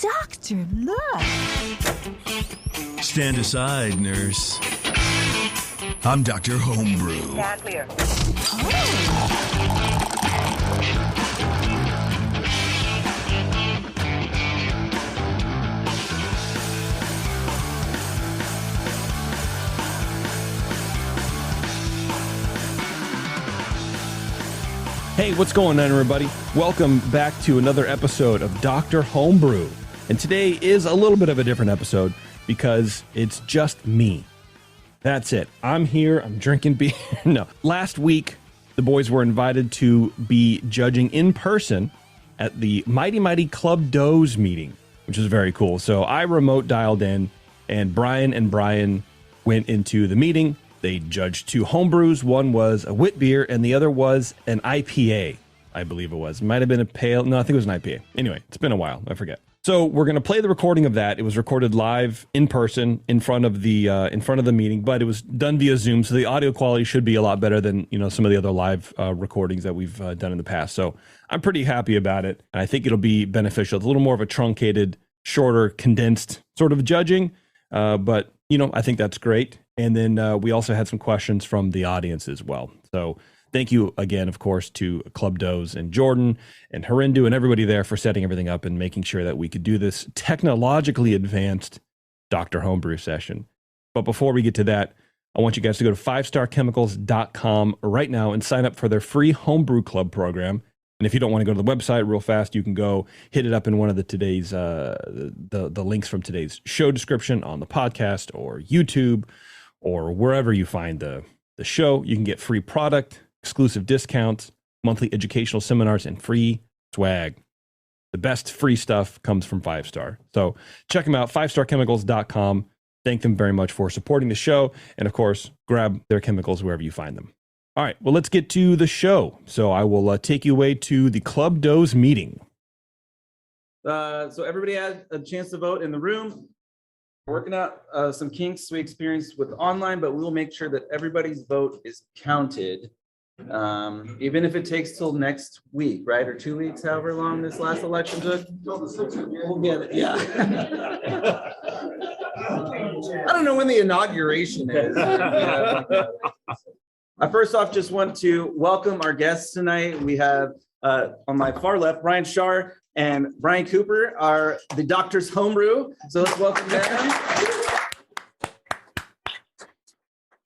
Doctor, look. Stand aside, nurse. I'm Dr. Homebrew. Stand clear. Hey, what's going on, everybody? Welcome back to another episode of Dr. Homebrew. And today is a little bit of a different episode because it's just me. That's it. I'm here. I'm drinking beer. No. Last week, the boys were invited to be judging in person at the mighty Club D.O.Z.E meeting, which is very cool. So I remote dialed in, and Brian went into the meeting. They judged two homebrews. One was a wit beer, and the other was an IPA, I believe it was. It might have been a pale. No, I think it was an IPA. Anyway, it's been a while. I forget. So we're going to play the recording of that. It was recorded live in person in front of the meeting, but it was done via Zoom, so the audio quality should be a lot better than some of the other live recordings that we've done in the past. So I'm pretty happy about it, and I think it'll be beneficial. It's a little more of a truncated, shorter, condensed sort of judging, but I think that's great. And then we also had some questions from the audience as well. So thank you again, of course, to Club D.O.Z.E and Jordan and Harindu and everybody there for setting everything up and making sure that we could do this technologically advanced Dr. Homebrew session. But before we get to that, I want you guys to go to 5starchemicals.com right now and sign up for their free Homebrew Club program. And if you don't want to go to the website real fast, you can go hit it up in one of today's the links from today's show description on the podcast or YouTube or wherever you find the show. You can get free product, exclusive discounts, monthly educational seminars, and free swag. The best free stuff comes from 5-Star. So check them out, 5starchemicals.com. Thank them very much for supporting the show. And of course, grab their chemicals wherever you find them. All right, well, let's get to the show. So I will take you away to the Club D.O.Z.E meeting. So everybody had a chance to vote in the room. We're working out some kinks we experienced with online, but we will make sure that everybody's vote is counted, even if it takes till next week, right? Or 2 weeks, however long this last election took. We'll get it, yeah. I don't know when the inauguration is. I first off just want to welcome our guests tonight. We have on my far left, Brian Shar and Brian Cooper are the Doctor's Homebrew. So let's welcome them.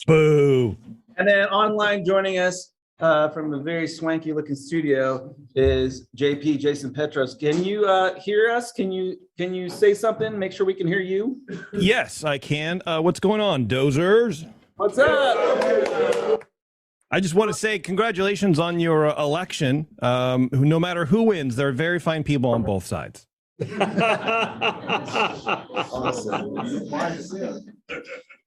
Boo. And then online joining us from a very swanky looking studio is JP, Jason Petros. Can you hear us? Can you say something? Make sure we can hear you. Yes, I can. What's going on, dozers? What's up? I just want to say congratulations on your election. No matter who wins, there are very fine people on both sides. Awesome.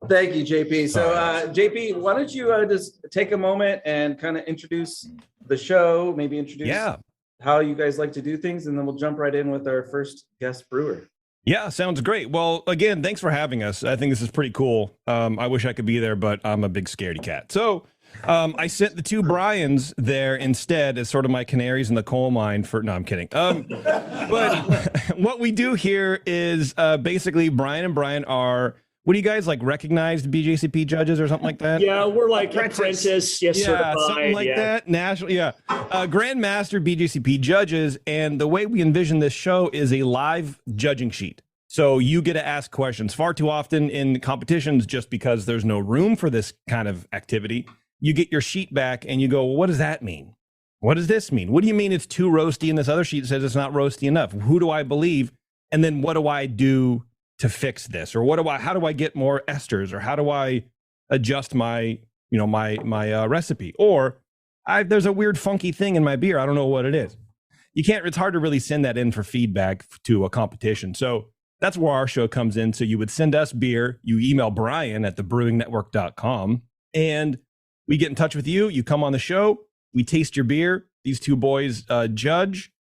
Thank you, JP. So, JP, why don't you just take a moment and kind of introduce the show, maybe introduce how you guys like to do things, and then we'll jump right in with our first guest brewer. Yeah, sounds great. Well, again, thanks for having us. I think this is pretty cool. I wish I could be there, but I'm a big scaredy cat. So I sent the two Bryans there instead as sort of my canaries in the coal mine for, no, I'm kidding. But what we do here is basically Brian and Brian are, what do you guys like, recognized BJCP judges or something like that? Yeah, we're like apprentice, yes, yeah, certified, something like that. National, yeah. Grandmaster BJCP judges, and the way we envision this show is a live judging sheet. So you get to ask questions. Far too often in competitions, just because there's no room for this kind of activity, you get your sheet back and you go, well, what does that mean? What does this mean? What do you mean it's too roasty and this other sheet says it's not roasty enough? Who do I believe? And then what do I do to fix this? Or how do I get more esters? Or how do I adjust my recipe? Or there's a weird funky thing in my beer. I don't know what it is. It's hard to really send that in for feedback to a competition. So that's where our show comes in. So you would send us beer, you email Brian at thebrewingnetwork.com, and we get in touch with you. You come on the show, we taste your beer. These two boys judge,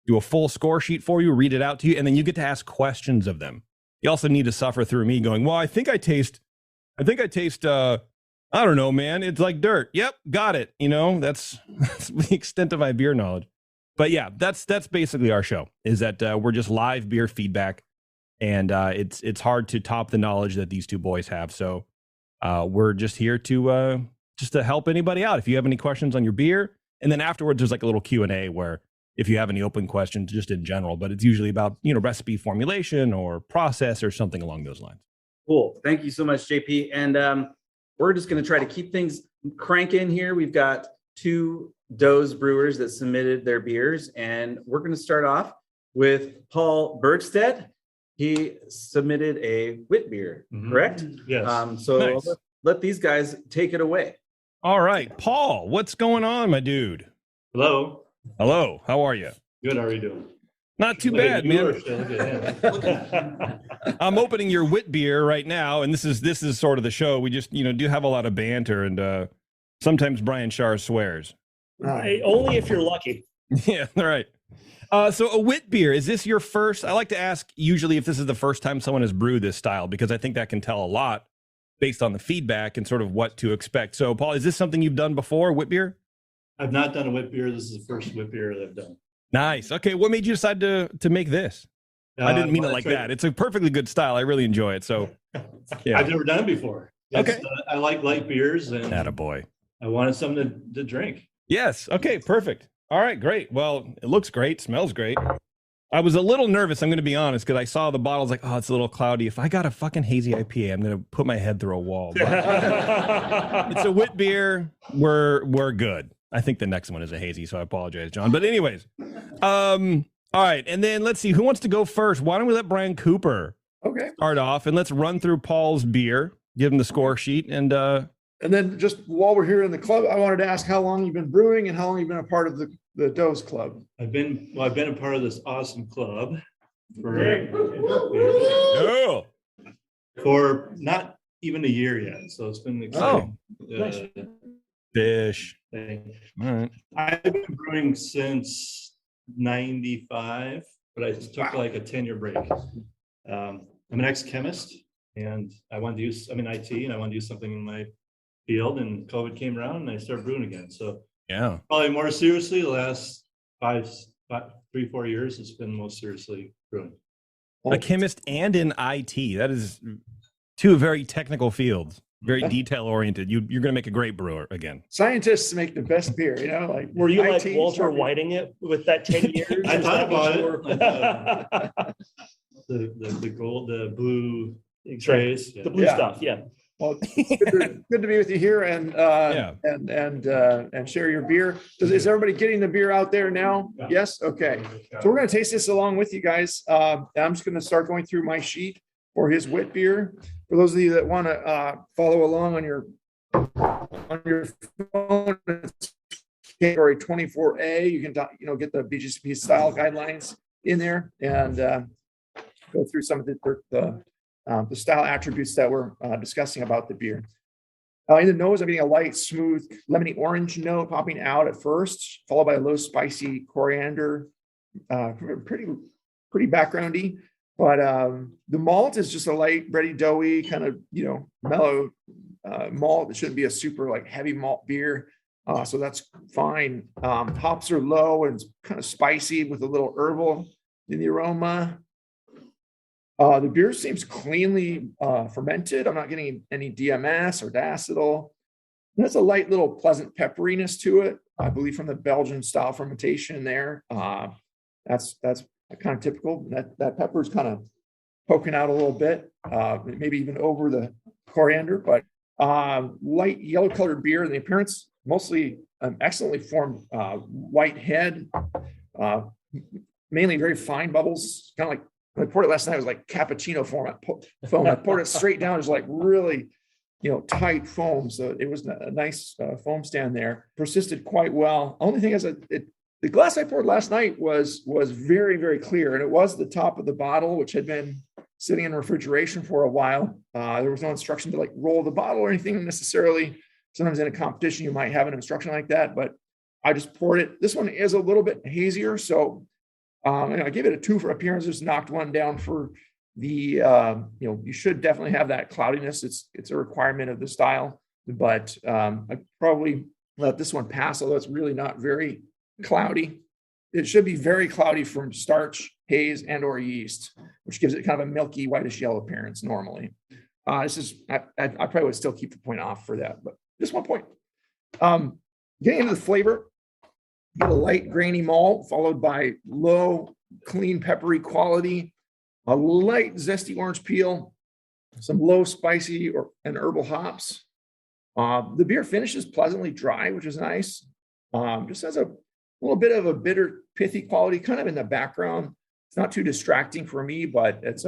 do a full score sheet for you, read it out to you, and then you get to ask questions of them. You also need to suffer through me going, well, I think I taste, I don't know, man. It's like dirt. Yep, got it. That's the extent of my beer knowledge. But yeah, that's basically our show, is that we're just live beer feedback. And it's hard to top the knowledge that these two boys have. So we're just here to help anybody out. If you have any questions on your beer, and then afterwards there's like a little Q&A where if you have any open questions just in general, but it's usually about, recipe formulation or process or something along those lines. Cool. Thank you so much, JP. And we're just going to try to keep things cranking here. We've got 2 D.O.Z.E brewers that submitted their beers, and we're going to start off with Paul Bergstedt. He submitted a wit beer, correct? Yes. So Nice. let these guys take it away. All right, Paul, what's going on, my dude? Hello. Hello, how are you? Good. How are you doing? Not too Look bad, at you, man. or should I look at him? I'm opening your wit beer right now, and this is sort of the show. We just do have a lot of banter, and sometimes Brian Shar swears. Only if you're lucky. Yeah, all right. So a wit beer, is this your first? I like to ask usually if this is the first time someone has brewed this style, because I think that can tell a lot based on the feedback and sort of what to expect. So Paul, is this something you've done before, wit beer? I've not done a wit beer. This is the first wit beer that I've done. Nice. Okay, what made you decide to make this? I didn't mean it like that. It's a perfectly good style. I really enjoy it. So yeah. I've never done it before. Okay. I like light beers, and Attaboy. I wanted something to drink. Yes. Okay, perfect. All right, great. Well, it looks great, smells great. I was a little nervous, I'm going to be honest, because I saw the bottles like, oh, it's a little cloudy. If I got a fucking hazy IPA, I'm going to put my head through a wall. But it's a wit beer. We're good. I think the next one is a hazy, so I apologize, John. But anyways, all right. And then let's see, who wants to go first? Why don't we let Brian Cooper start off, and let's run through Paul's beer, give him the score sheet, and then just while we're here in the club, I wanted to ask how long you've been brewing and how long you've been a part of the D.O.Z.E Club. I've been a part of this awesome club for not even a year yet. So it's been exciting. Nice. Fish. Thing. All right. I've been brewing since 95, but I took like a 10-year break. I'm an ex-chemist, and I'm in IT, and I wanted to do something in my field, and COVID came around and I started brewing again. So Yeah. probably more seriously, the last 3-4 years, it's been most seriously brewing. A chemist and in IT. That is two very technical fields, very detail oriented. You're going to make a great brewer again. Scientists make the best beer, like. Were you like IT Walter something. Whiting it with that 10 years? I Is thought that what about you were- the gold, the blue Exactly. trays. Yeah. The blue Yeah. stuff, yeah. Well, it's good to be with you here and share your beer. Is everybody getting the beer out there now? Yeah. Yes. Okay. So we're going to taste this along with you guys. I'm just going to start going through my sheet for his wit beer. For those of you that want to follow along on your phone, it's category 24A. You can get the BGCP style guidelines in there and go through some of the style attributes that we're discussing about the beer. In the nose, I'm getting a light, smooth, lemony orange note popping out at first, followed by a low, spicy coriander, pretty backgroundy. But the malt is just a light, bready, doughy, kind of mellow malt. It shouldn't be a super heavy malt beer, so that's fine. Hops are low and it's kind of spicy with a little herbal in the aroma. The beer seems cleanly fermented. I'm not getting any DMS or diacetyl. There's a light little pleasant pepperiness to it, I believe from the Belgian style fermentation there. That's kind of typical. That pepper is kind of poking out a little bit, maybe even over the coriander, but light yellow colored beer in the appearance, mostly excellently formed white head, mainly very fine bubbles, kind of like when I poured it last night, it was like cappuccino foam. I poured it straight down. It was like really, tight foam. So it was a nice foam stand there. Persisted quite well. Only thing is the glass I poured last night was very, very clear. And it was the top of the bottle, which had been sitting in refrigeration for a while. There was no instruction to roll the bottle or anything necessarily. Sometimes in a competition, you might have an instruction like that, but I just poured it. This one is a little bit hazier. So and I gave it a 2 for appearance, just knocked 1 down for the, you should definitely have that cloudiness. It's a requirement of the style, but I probably let this one pass, although it's really not very cloudy. it should be very cloudy from starch, haze, and or yeast, which gives it kind of a milky whitish yellow appearance normally. This is, I probably would still keep the point off for that, but just 1 point. Getting into the flavor, you get a light grainy malt followed by low, clean, peppery quality, a light zesty orange peel, some low spicy and herbal hops. The beer finishes pleasantly dry, which is nice. Just has a little bit of a bitter, pithy quality kind of in the background. It's not too distracting for me, but it's,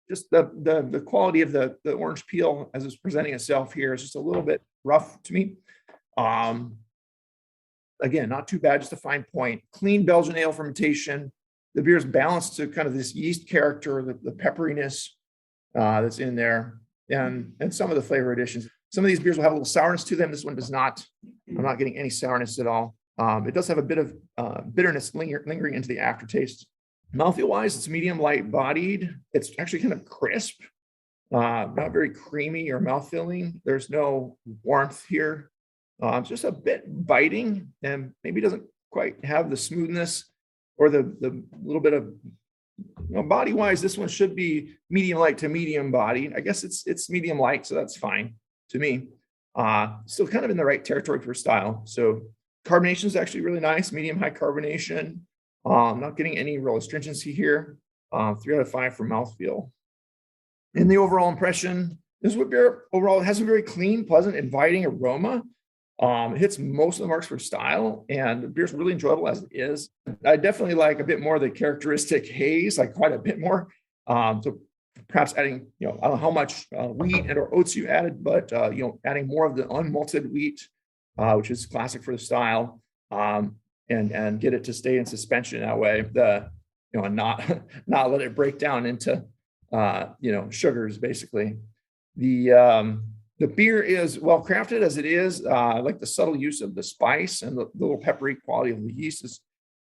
just the quality of the orange peel as it's presenting itself here is just a little bit rough to me. Again, not too bad, just a fine point. Clean Belgian ale fermentation. The beer is balanced to kind of this yeast character, the pepperiness that's in there, and some of the flavor additions. Some of these beers will have a little sourness to them. This one does not. I'm not getting any sourness at all. It does have a bit of bitterness lingering into the aftertaste. Mouthfeel wise, it's medium light bodied. It's actually kind of crisp, not very creamy or mouthfilling. There's no warmth here. It's just a bit biting and maybe doesn't quite have the smoothness or the little bit of, body wise, this one should be medium light to medium body. I guess it's medium light, so that's fine to me. Still kind of in the right territory for style. So carbonation is actually really nice, medium high carbonation. Not getting any real astringency here. 3 out of 5 for mouthfeel. In the overall impression, this wood beer overall has a very clean, pleasant, inviting aroma. It hits most of the marks for style, and the beer's really enjoyable as it is. I definitely like a bit more of the characteristic haze, like quite a bit more. So perhaps adding, I don't know how much wheat and or oats you added, but adding more of the unmalted wheat, which is classic for the style. And get it to stay in suspension that way, and not let it break down into sugars basically. The beer is well crafted as it is. I like the subtle use of the spice, and the little peppery quality of the yeast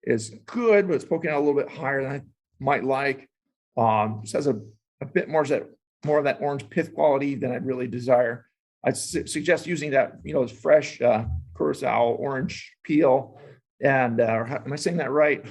is good, but it's poking out a little bit higher than I might like. Just has a bit more of that orange pith quality than I'd really desire. I'd suggest using that fresh curacao orange peel. And am I saying that right?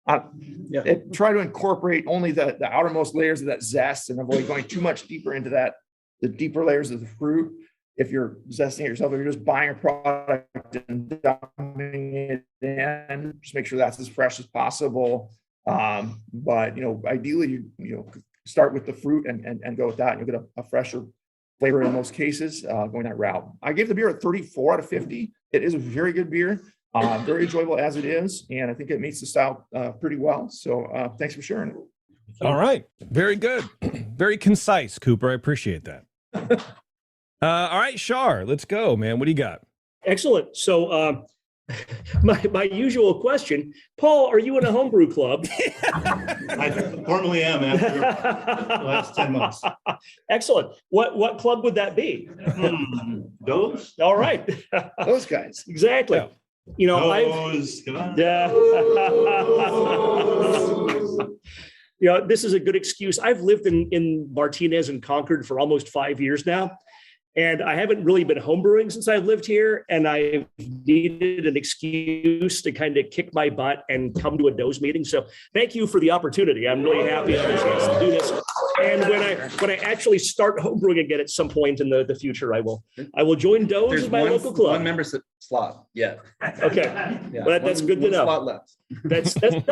Try to incorporate only the outermost layers of that zest and avoid going too much deeper into the deeper layers of the fruit. If you're zesting it yourself, if you're just buying a product and dumping it in, just make sure that's as fresh as possible. But ideally, you start with the fruit and go with that, and you'll get a fresher flavor in most cases going that route. I gave the beer a 34 out of 50. It is a very good beer. Very enjoyable as it is, and I think it meets the style pretty well. So thanks for sharing it. All right. Very good. Very concise, Cooper. I appreciate that. All right, Shar, let's go, man. What do you got? Excellent. So my usual question, Paul, are you in a homebrew club? I formally am after the last 10 months. Excellent. What club would that be? D.O.Z.E? All right. Those guys. Exactly. D.O.Z.E, come on. Yeah. This is a good excuse. I've lived in Martinez and Concord for almost 5 years now. And I haven't really been homebrewing since I've lived here, and I needed an excuse to kind of kick my butt and come to a D.O.Z.E meeting. So thank you for the opportunity. I'm really happy to do this. And when I actually start homebrewing again at some point in the future, I will join D.O.Z.E as my local club. One membership slot. Yeah. Okay. Yeah. Well, that's good to know. Slot left. That's good.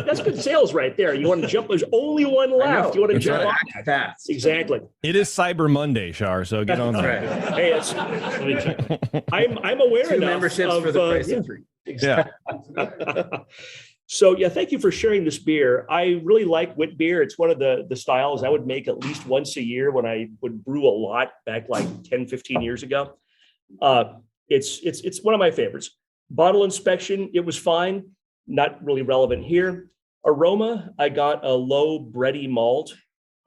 That's good sales right there. You want to jump? There's only one left. You want to jump on? Fast. Exactly. It is Cyber Monday, Shar, so get on there. Hey, I'm aware 2 enough memberships of, for the price of 3. Exactly. So yeah, thank you for sharing this beer. I really like wit beer. It's one of the styles I would make at least once a year when I would brew a lot back like 10, 15 years ago. It's one of my favorites. Bottle inspection, it was fine. Not really relevant here. Aroma, I got a low bready malt,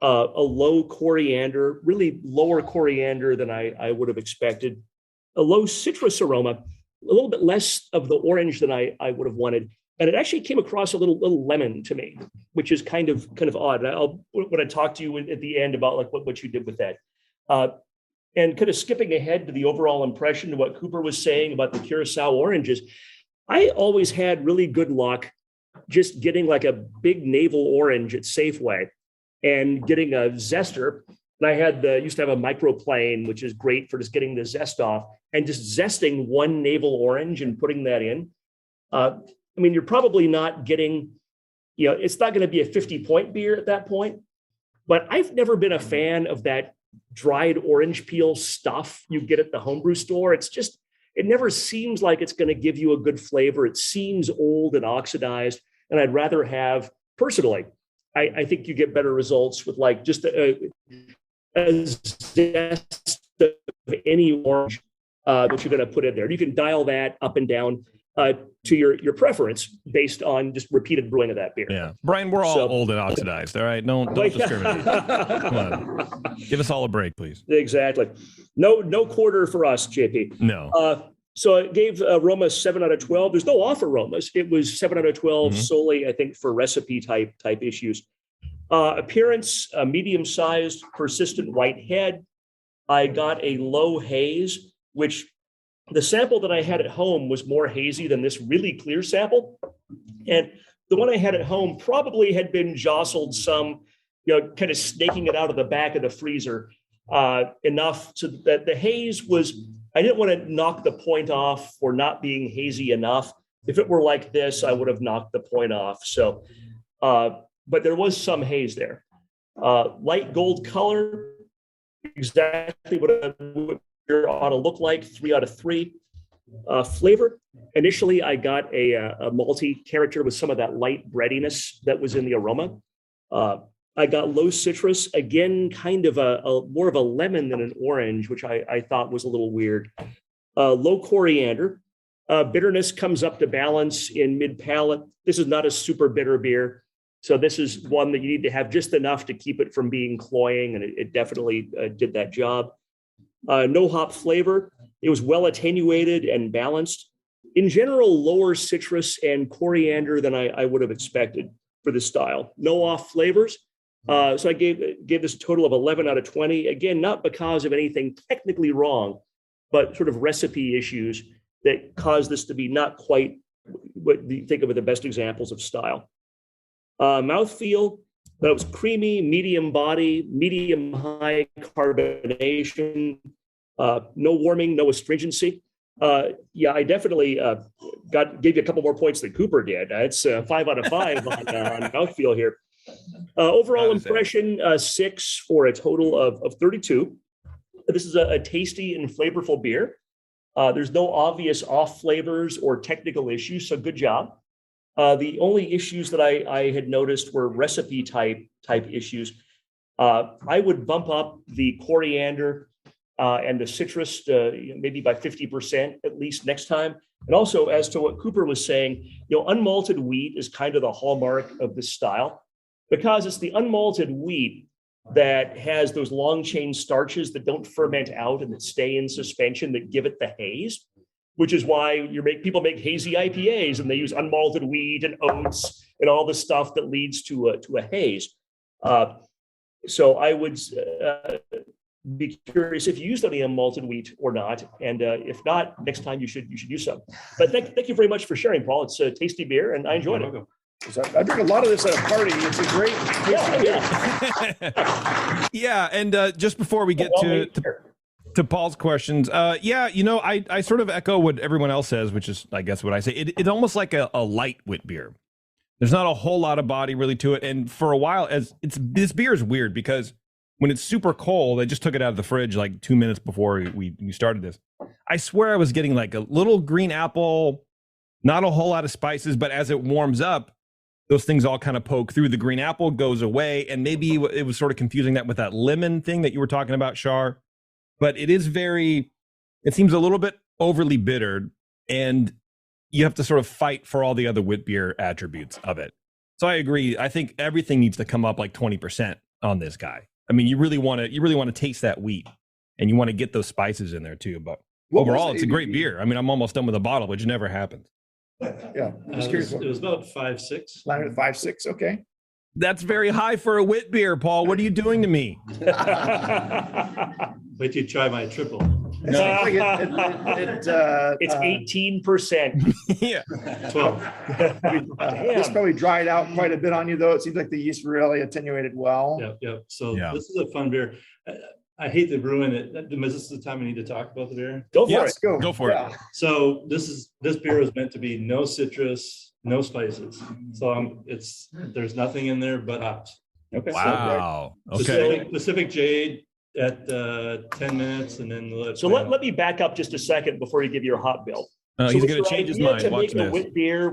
a low coriander, really lower coriander than I would have expected. A low citrus aroma, a little bit less of the orange than I would have wanted. And it actually came across a little lemon to me, which is kind of odd. When I talk to you at the end about like what you did with that. And kind of skipping ahead to the overall impression of what Cooper was saying about the Curacao oranges, I always had really good luck just getting like a big navel orange at Safeway and getting a zester. And I used to have a microplane, which is great for just getting the zest off and just zesting one navel orange and putting that in. I mean, you're probably not getting, it's not going to be a 50-point beer at that point, but I've never been a fan of that dried orange peel stuff you get at the homebrew store. It never seems like it's going to give you a good flavor. It seems old and oxidized. And I'd rather have, personally, I think you get better results with like just a zest of any orange that you're going to put in there. You can dial that up and down to your preference based on just repeated brewing of that beer. Yeah, Brian, we're all old and oxidized. All right, don't discriminate. Come on, give us all a break, please. Exactly. No quarter for us, JP. No. So it gave Roma 7 out of 12. There's no off aromas. It was 7 out of 12 solely, I think, for recipe type issues. Appearance, a medium-sized persistent white head. I got a low haze, which the sample that I had at home was more hazy than this really clear sample. And the one I had at home probably had been jostled some, kind of snaking it out of the back of the freezer enough so that the haze was, I didn't want to knock the point off for not being hazy enough. If it were like this, I would have knocked the point off. So, but there was some haze there. Light gold color, exactly what it ought to look like, 3 out of 3. Flavor, initially I got a malty character with some of that light breadiness that was in the aroma. I got low citrus, again, kind of a more of a lemon than an orange, which I thought was a little weird. Low coriander. Bitterness comes up to balance in mid-palate. This is not a super bitter beer. So this is one that you need to have just enough to keep it from being cloying, and it definitely did that job. No hop flavor. It was well attenuated and balanced. In general, lower citrus and coriander than I would have expected for this style. No off flavors. So I gave this a total of 11 out of 20. Again, not because of anything technically wrong, but sort of recipe issues that caused this to be not quite what you think of the best examples of style. Mouthfeel, that was creamy, medium body, medium high carbonation, no warming, no astringency. Yeah, I definitely gave you a couple more points than Cooper did. It's 5 out of 5 on mouthfeel here. Overall impression, 6 for a total of 32. This is a tasty and flavorful beer. There's no obvious off flavors or technical issues, so good job. The only issues that I had noticed were recipe type issues. I would bump up the coriander and the citrus maybe by 50% at least next time. And also, as to what Cooper was saying, unmalted wheat is kind of the hallmark of this style, because it's the unmalted wheat that has those long chain starches that don't ferment out and that stay in suspension that give it the haze, which is why people make hazy IPAs and they use unmalted wheat and oats and all the stuff that leads to a haze. So I would be curious if you used any unmalted wheat or not, and if not, next time you should use some. But thank you very much for sharing, Paul. It's a tasty beer, and I enjoyed it. So I drink a lot of this at a party. It's a great. Yeah, and just before we get to Paul's questions, I sort of echo what everyone else says, which is, I guess, what I say. It's almost like a light wit beer. There's not a whole lot of body really to it, and for a while, this beer is weird because when it's super cold, I just took it out of the fridge like 2 minutes before we started this. I swear I was getting like a little green apple, not a whole lot of spices, but as it warms up, those things all kind of poke through. The green apple goes away, and maybe it was sort of confusing that with that lemon thing that you were talking about, Shar. But it seems a little bit overly bittered, and you have to sort of fight for all the other wit beer attributes of it. So I agree. I think everything needs to come up like 20% on this guy. I mean, you really want to taste that wheat, and you want to get those spices in there too. But overall, it's a great beer. I mean, I'm almost done with a bottle, which never happens. Yeah, I'm just curious. It was about 5.6. 5.6. Okay. That's very high for a wit beer, Paul. What are you doing to me? Wait till you try my triple. It seems like It's 18%. Yeah. 12. This probably dried out quite a bit on you, though. It seems like the yeast really attenuated well. Yep. So Yeah. this is a fun beer. I hate to ruin it. This is the time we need to talk about the beer. Go for Yes, it. go for it. So this beer is meant to be no citrus, no spices. So there's nothing in there but hops. Okay. Wow. Okay. Pacific Jade at 10 minutes, and then Let me back up just a second before you give your hot bill. He's was going your to change his idea mind. to Watch make a this. wit beer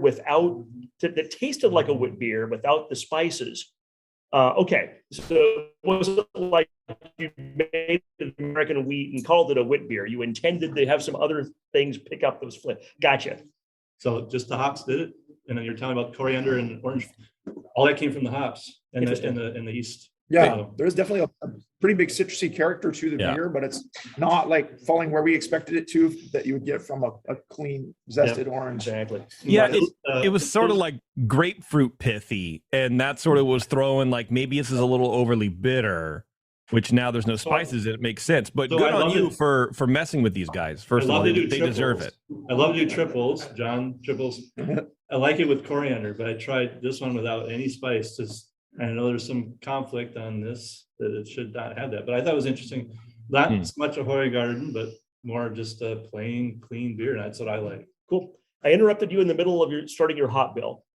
that tasted like a wit beer without the spices. Okay, so was it like you made American wheat and called it a wit beer? You intended to have some other things pick up those flavors. Gotcha. So just the hops did it, and then you're telling about coriander and orange. All that came from the hops and the yeast. Yeah, So, there's definitely a pretty big citrusy character to the beer, but it's not like falling where we expected it to, that you would get from a clean zested orange. Exactly. Yeah, it was sort of like grapefruit pithy, and that sort of was throwing like maybe this is a little overly bitter, which now there's no spices and it makes sense. But So good I on love you it. for messing with these guys. First of all, they deserve it. I love to do triples, John triples. I like it with coriander, but I tried this one without any spice. I know there's some conflict on this, that it should not have that, but I thought it was interesting. Not as much a Hoya Garden, but more just a plain, clean beer. And that's what I like. Cool. I interrupted you in the middle of starting your hot bill.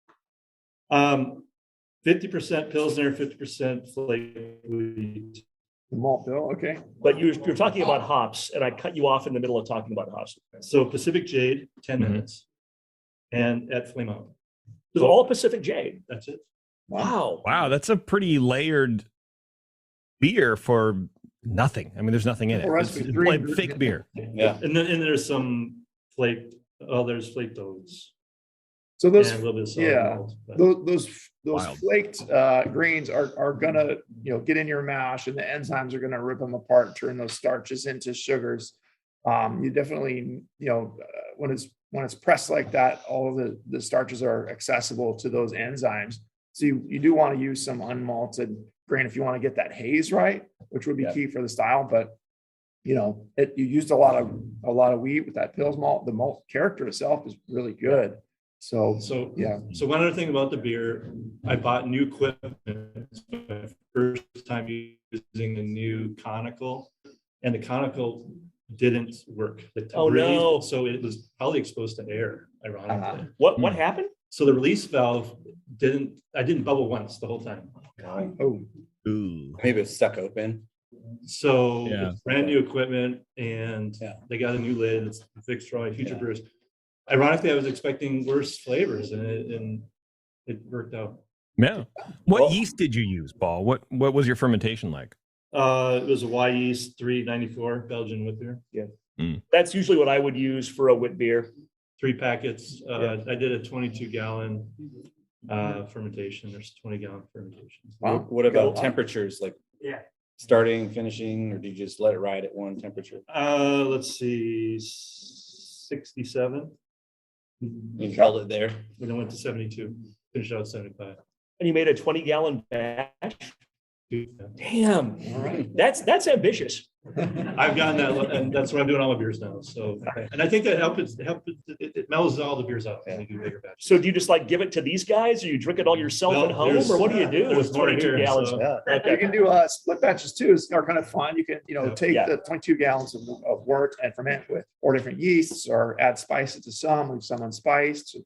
50% Pilsner, 50% flake wheat. Malt bill, okay. But you're talking about hops, and I cut you off in the middle of talking about hops. So Pacific Jade, 10 minutes, and at Flame Out. It was all Pacific Jade. That's it. Wow. Wow, that's a pretty layered beer for nothing. I mean, there's nothing in it. It's like fake beer. Yeah. And then there's some flaked. Oh, there's flaked oats. So those, And a little bit of sour malt, but- those Wild. flaked grains are gonna get in your mash, and the enzymes are gonna rip them apart, turn those starches into sugars. You definitely when it's pressed like that, all of the starches are accessible to those enzymes. So you do want to use some unmalted grain if you want to get that haze right, which would be key for the style. But you used a lot of wheat with that Pils malt. The malt character itself is really good. So yeah. So one other thing about the beer, I bought new equipment. It's my first time using a new conical, and the conical didn't work. No. So it was probably exposed to air, ironically. What happened? So the release valve I didn't bubble once the whole time. Oh, Ooh. Maybe it's stuck open. So Yeah. it's brand new equipment, and they got a new lid. It's fixed for all future brewers. Ironically, I was expecting worse flavors, and it worked out. Yeah. What yeast did you use, Paul? What was your fermentation like? It was a Y yeast 394 Belgian wit beer. That's usually what I would use for a wit beer. 3 packets. I did a 22-gallon fermentation. There's 20-gallon fermentation. wow. What about temperatures, like Yeah. starting, finishing, or do you just let it ride at one temperature? Let's see, 67. You held it there. Then I went to 72. Finished out at 75. And you made a 20-gallon batch. Yeah. Damn. All right. That's ambitious. I've gotten that, and that's what I'm doing all my beers now. So, and I think that it mellows all the beers out when you do bigger batches. So do you just like give it to these guys, or you drink it all yourself No, at home, there's- or what do you do there's with more 22 here, gallons? so- You can do split batches too. Are kind of fun. You can take Yeah. the 22 gallons of wort and ferment with 4 different yeasts, or add spices to some, leave some unspiced.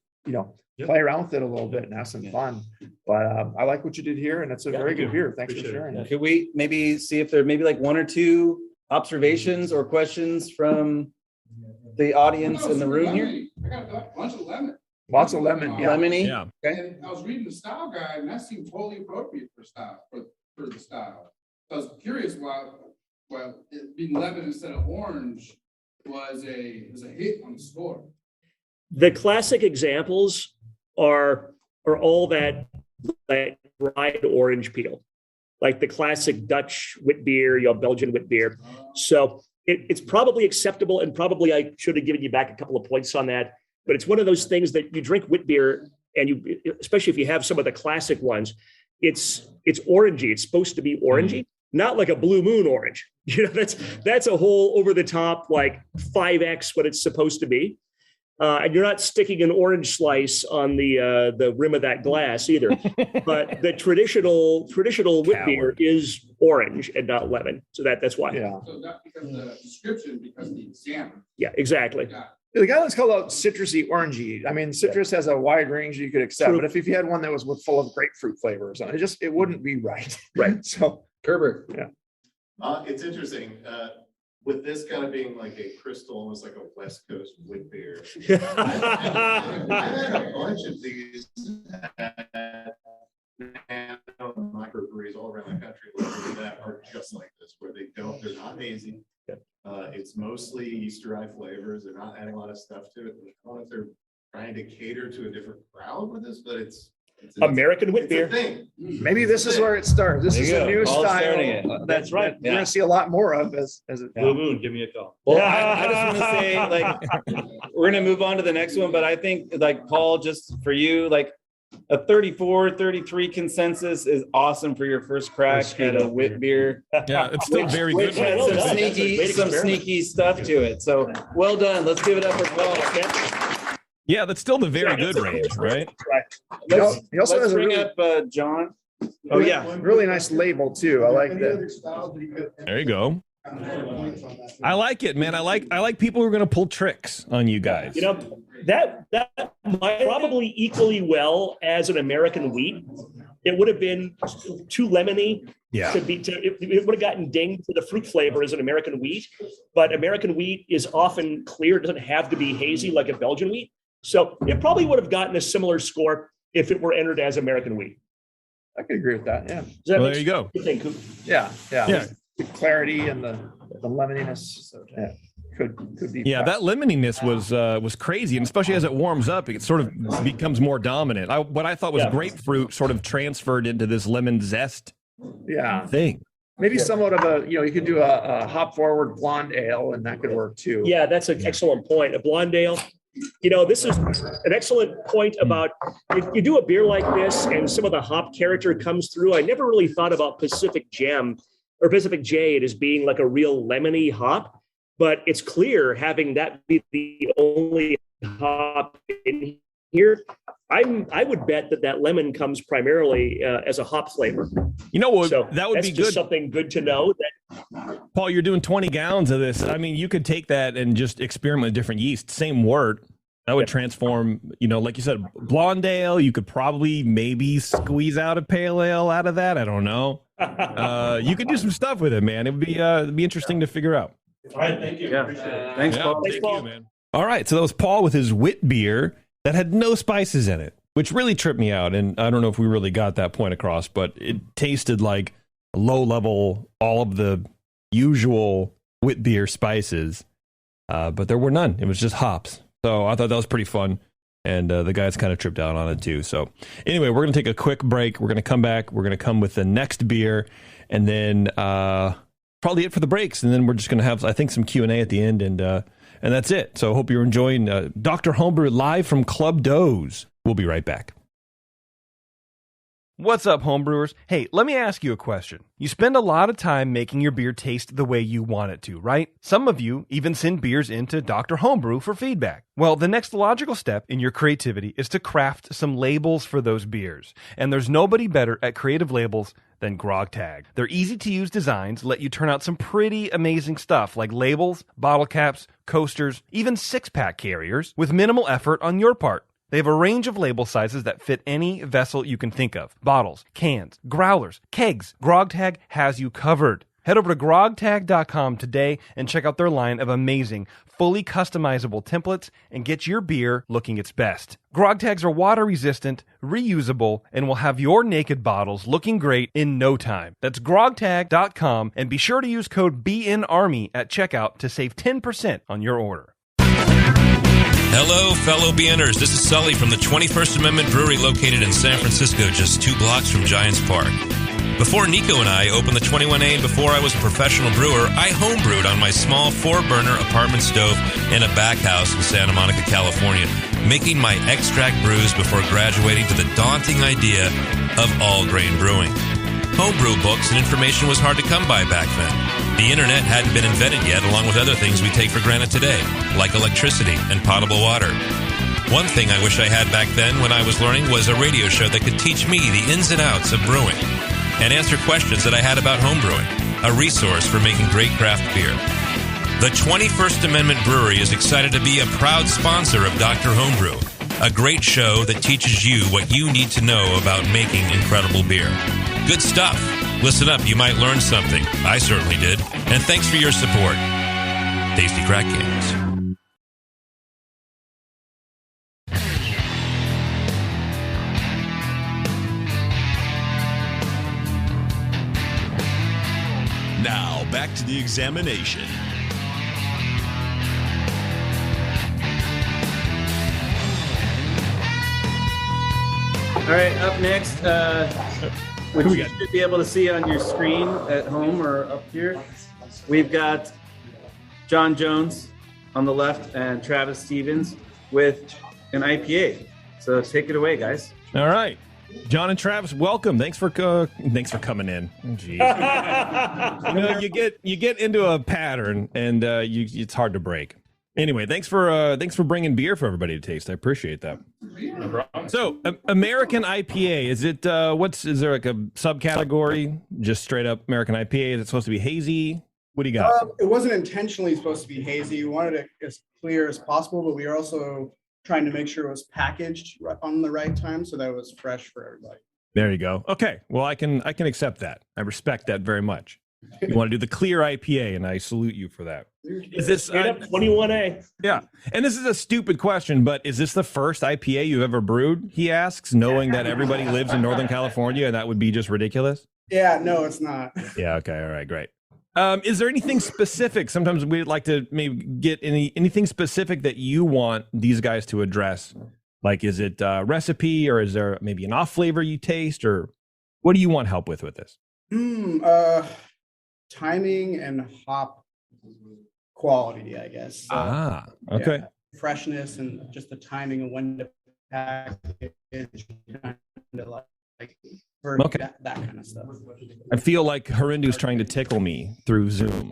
Play around with it a little bit and have some fun. But I like what you did here, and it's a very good beer. Thanks for Appreciate it. sharing. Could we maybe see if there may be like 1 or 2 observations or questions from the audience in the room here? I got a bunch of lemon. Lots of lemon. Yeah. Lemony? Yeah. Okay. And I was reading the style guide, and that seemed totally appropriate for style, for the style. I was curious why it being lemon instead of orange was a hit on the score. The classic examples are all that like dried orange peel, like the classic Dutch wit beer, Belgian wit beer. So it's probably acceptable, and probably I should have given you back a couple of points on that. But it's one of those things that you drink wit beer, and especially if you have some of the classic ones, it's orangey. It's supposed to be orangey. not like a blue moon orange. That's a whole over the top, like 5X what it's supposed to be. And you're not sticking an orange slice on the rim of that glass either. But the traditional wit beer is orange and not lemon. So that's why. Yeah. So not because of the description, because of the examiner. Yeah, exactly. The guy that's called out citrusy, orangey. I mean, citrus has a wide range you could accept, but if you had one that was full of grapefruit flavor or something, it wouldn't be right. Right. So Kerber. Yeah. It's interesting, with this kind of being like a crystal, almost like a West Coast wit beer. I've had a bunch of these at microbreweries all around the country that are just like this, where they're not hazy. It's mostly Easter Eye flavors. They're not adding a lot of stuff to it. I don't know if they're trying to cater to a different crowd with this, but it's American wit it's a beer. thing. maybe this is where it starts. This is a new style. That's right. We're going to see a lot more of as it. Blue Moon, give me a call. Well, I just want to say, like, we're going to move on to the next one, but I think, like, Paul, just for you, like, a 34, 33 consensus is awesome for your first crack at a wit beer. Yeah, it's still very good. Which had Well done. some That's a great some experiment. sneaky stuff to it. So well done. Let's give it up for Paul. Yeah, that's still the very good range, right? He also has a Bring really, up John. Oh yeah. really nice label too. I like that. There you go. I like it, man. I like people who are going to pull tricks on you guys. That might probably equally well as an American wheat. It would have been too lemony. Yeah. It would have gotten dinged to the fruit flavor as an American wheat, but American wheat is often clear. It doesn't have to be hazy like a Belgian wheat. So it probably would have gotten a similar score if it were entered as American wheat. I could agree with that. Yeah. Well, there you go. Yeah. Yeah. The clarity and the lemoniness. So, yeah. Could be. Yeah, that lemoniness was crazy, and especially as it warms up, it sort of becomes more dominant. What I thought was grapefruit sort of transferred into this lemon zest thing. Maybe somewhat of you could do a hop forward blonde ale, and that could work too. Yeah, that's an excellent point. A blonde ale. This is an excellent point about you do a beer like this and some of the hop character comes through. I never really thought about Pacific Gem or Pacific Jade as being like a real lemony hop, but it's clear having that be the only hop in here. I would bet that lemon comes primarily as a hop flavor. You know what? So that would be good. Something good to know. Paul, you're doing 20 gallons of this. I mean, you could take that and just experiment with different yeast. Same wort. That would transform, like you said, blonde ale. You could probably maybe squeeze out a pale ale out of that. I don't know. You could do some stuff with it, man. It would be interesting to figure out. All right, thank you. Yeah. Thanks, Paul. Thank you, man. All right, so that was Paul with his wit beer that had no spices in it, which really tripped me out. And I don't know if we really got that point across, but it tasted like low level, all of the usual wit beer spices, but there were none. It was just hops. So I thought that was pretty fun. And the guys kind of tripped out on it too. So anyway, we're going to take a quick break. We're going to come back. We're going to come with the next beer, and then probably it for the breaks. And then we're just going to have, I think, some Q&A at the end, and that's it. So I hope you're enjoying Dr. Homebrew live from Club D.O.Z.E. We'll be right back. What's up, homebrewers? Hey, let me ask you a question. You spend a lot of time making your beer taste the way you want it to, right? Some of you even send beers into Dr. Homebrew for feedback. Well, the next logical step in your creativity is to craft some labels for those beers. And there's nobody better at creative labels than Grog Tag. Their easy-to-use designs let you turn out some pretty amazing stuff like labels, bottle caps, coasters, even six-pack carriers with minimal effort on your part. They have a range of label sizes that fit any vessel you can think of. Bottles, cans, growlers, kegs. GrogTag has you covered. Head over to grogtag.com today and check out their line of amazing, fully customizable templates and get your beer looking its best. Grog tags are water resistant, reusable, and will have your naked bottles looking great in no time. That's grogtag.com, and be sure to use code BNARMY at checkout to save 10% on your order. Hello, fellow BNers. This is Sully from the 21st Amendment Brewery located in San Francisco, just 2 blocks from Giants Park. Before Nico and I opened the 21A and before I was a professional brewer, I homebrewed on my small 4-burner apartment stove in a back house in Santa Monica, California, making my extract brews before graduating to the daunting idea of all-grain brewing. Homebrew books and information was hard to come by back then. The internet hadn't been invented yet, along with other things we take for granted today, like electricity and potable water. One thing I wish I had back then when I was learning was a radio show that could teach me the ins and outs of brewing and answer questions that I had about homebrewing, a resource for making great craft beer. The 21st Amendment Brewery is excited to be a proud sponsor of Dr. Homebrew, a great show that teaches you what you need to know about making incredible beer. Good stuff. Listen up, you might learn something. I certainly did. And thanks for your support. Tasty Crack Kings. Now, back to the examination. All right, up next, which you should be able to see on your screen at home or up here, we've got John Jones on the left and Travis Stevens with an IPA. So take it away, guys. All right. John and Travis, welcome. Thanks for coming in. Jeez. You get into a pattern, and it's hard to break. Anyway, thanks for bringing beer for everybody to taste. I appreciate that. So, American IPA, is there like a subcategory? Just straight up American IPA? Is it supposed to be hazy? What do you got? It wasn't intentionally supposed to be hazy. We wanted it as clear as possible, but we are also trying to make sure it was packaged on the right time so that it was fresh for everybody. There you go. Okay. Well, I can accept that. I respect that very much. You want to do the clear IPA, and I salute you for that. Is this 21A? Yeah. And this is a stupid question, but is this the first IPA you've ever brewed? He asks, knowing that everybody lives in Northern California, and that would be just ridiculous. Yeah, no, it's not. Yeah. Okay. All right. Great. Is there anything specific? Sometimes we'd like to maybe get anything specific that you want these guys to address. Like, is it a recipe, or is there maybe an off flavor you taste, or what do you want help with this? Timing and hop quality, I guess. Okay. Yeah, freshness and just the timing and when to package, kind of like okay. that kind of stuff. I feel like Harindu's trying to tickle me through Zoom.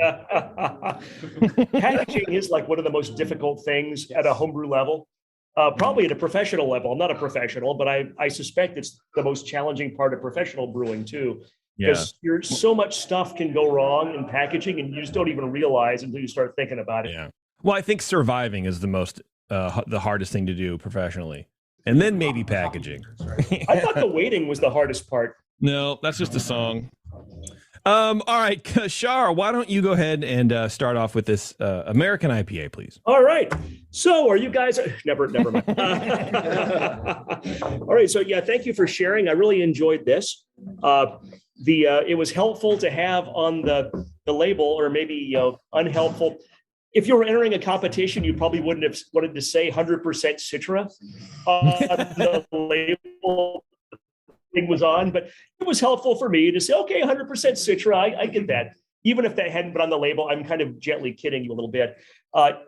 Packaging is like one of the most difficult things at a homebrew level. Probably at a professional level. I'm not a professional, but I suspect it's the most challenging part of professional brewing too. Because so much stuff can go wrong in packaging, and you just don't even realize until you start thinking about it. Yeah. Well, I think surviving is the hardest thing to do professionally, and then maybe packaging. I thought the waiting was the hardest part. No, that's just a song. All right, Shar, why don't you go ahead and start off with this American IPA, please? All right. So are you guys... Never mind. All right. So, yeah, thank you for sharing. I really enjoyed this. It was helpful to have on the label, or maybe unhelpful. If you were entering a competition, you probably wouldn't have wanted to say 100% Citra on the label thing was on, but it was helpful for me to say, okay, 100% Citra, I get that. Even if that hadn't been on the label, I'm kind of gently kidding you a little bit.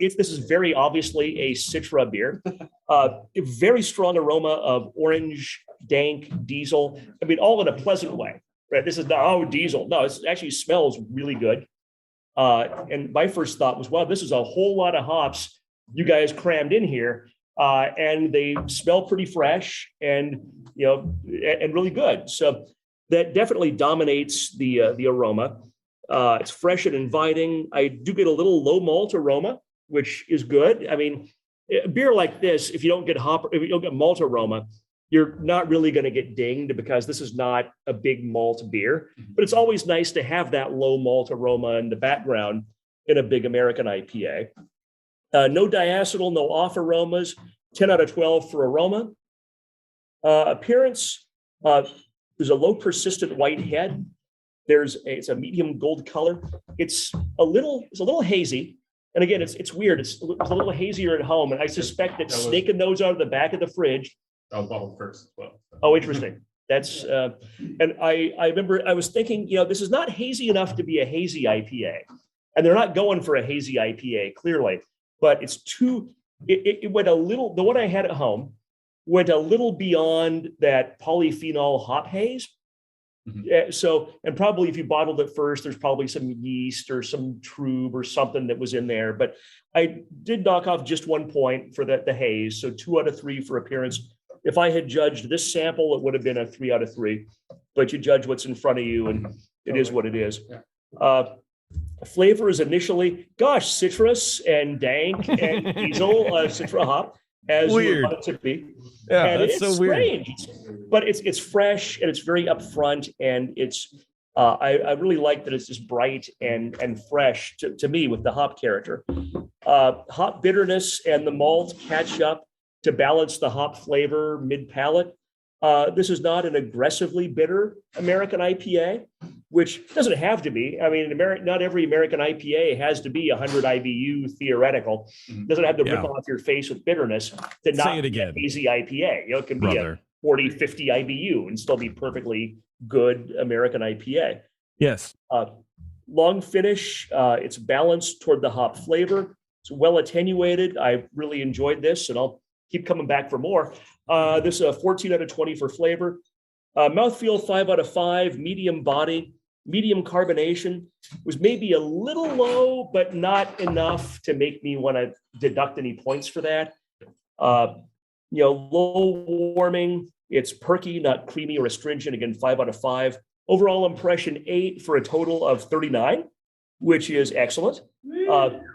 This is very obviously a Citra beer. A very strong aroma of orange, dank, diesel. I mean, all in a pleasant way. Right? This is not, diesel. No, it actually smells really good. And my first thought was, wow, this is a whole lot of hops you guys crammed in here. And they smell pretty fresh and really good. So that definitely dominates the aroma. It's fresh and inviting. I do get a little low malt aroma, which is good. I mean, a beer like this, if you don't get malt aroma, you're not really going to get dinged, because this is not a big malt beer. But it's always nice to have that low malt aroma in the background in a big American IPA. No diacetyl, no off aromas. 10 out of 12 for aroma. Appearance, there's a low persistent white head. It's a medium gold color. It's a little hazy. And again, it's weird. It's a little hazier at home. And I suspect that snaking those out of the back of the fridge. I'll bottle first as well. Oh, interesting. That's and I remember I was thinking, this is not hazy enough to be a hazy IPA, and they're not going for a hazy IPA clearly, but it's too. It went a little. The one I had at home went a little beyond that polyphenol hop haze, Yeah, so, and probably if you bottled it first, there's probably some yeast or some trub or something that was in there. But I did knock off just 1 point for the haze. So 2 out of 3 for appearance. If I had judged this sample, it would have been a 3 out of 3. But you judge what's in front of you, and it is what it is. Flavor is initially, citrus and dank and diesel, citra hop, as you want it to be. Yeah, and that's it's so weird. strange, but it's fresh and it's very upfront, and it's I really like that it's just bright and fresh to me with the hop character. Hop bitterness and the malt catch up to balance the hop flavor mid palate. This is not an aggressively bitter American IPA, which doesn't have to be. I mean, not every American IPA has to be 100 IBU theoretical. Doesn't have to rip off your face with bitterness to not be an easy IPA. You know, it can be a 40, 50 IBU and still be perfectly good American IPA. Yes. Long finish. It's balanced toward the hop flavor. It's well attenuated. I really enjoyed this, and I'll keep coming back for more. This is a 14 out of 20 for flavor. Mouthfeel 5 out of 5, medium body, medium carbonation. Was maybe a little low, but not enough to make me want to deduct any points for that. Low warming. It's perky, not creamy or astringent. Again, 5 out of 5. Overall impression 8 for a total of 39, which is excellent.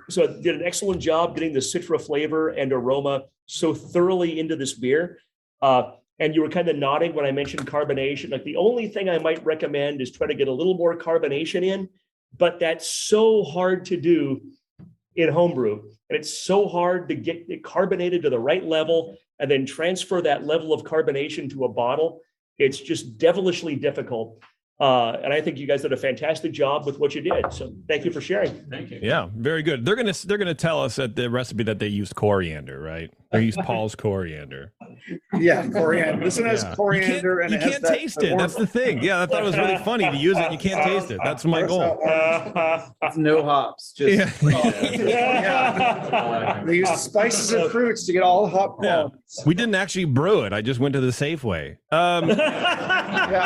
So it did an excellent job getting the citra flavor and aroma so thoroughly into this beer. And you were kind of nodding when I mentioned carbonation. Like, the only thing I might recommend is try to get a little more carbonation in, but that's so hard to do in homebrew. And it's so hard to get it carbonated to the right level and then transfer that level of carbonation to a bottle. It's just devilishly difficult. And I think you guys did a fantastic job with what you did. So thank you for sharing. Thank you. Yeah, very good. They're gonna tell us at the recipe that they used coriander, right? They used Paul's coriander. Yeah, coriander. This one has coriander, and you can't taste it. That's the thing. Yeah, I thought it was really funny to use it. You can't taste it. That's my goal. It's no hops. Just They use spices and fruits to get all the hop qualities. We didn't actually brew it. I just went to the Safeway.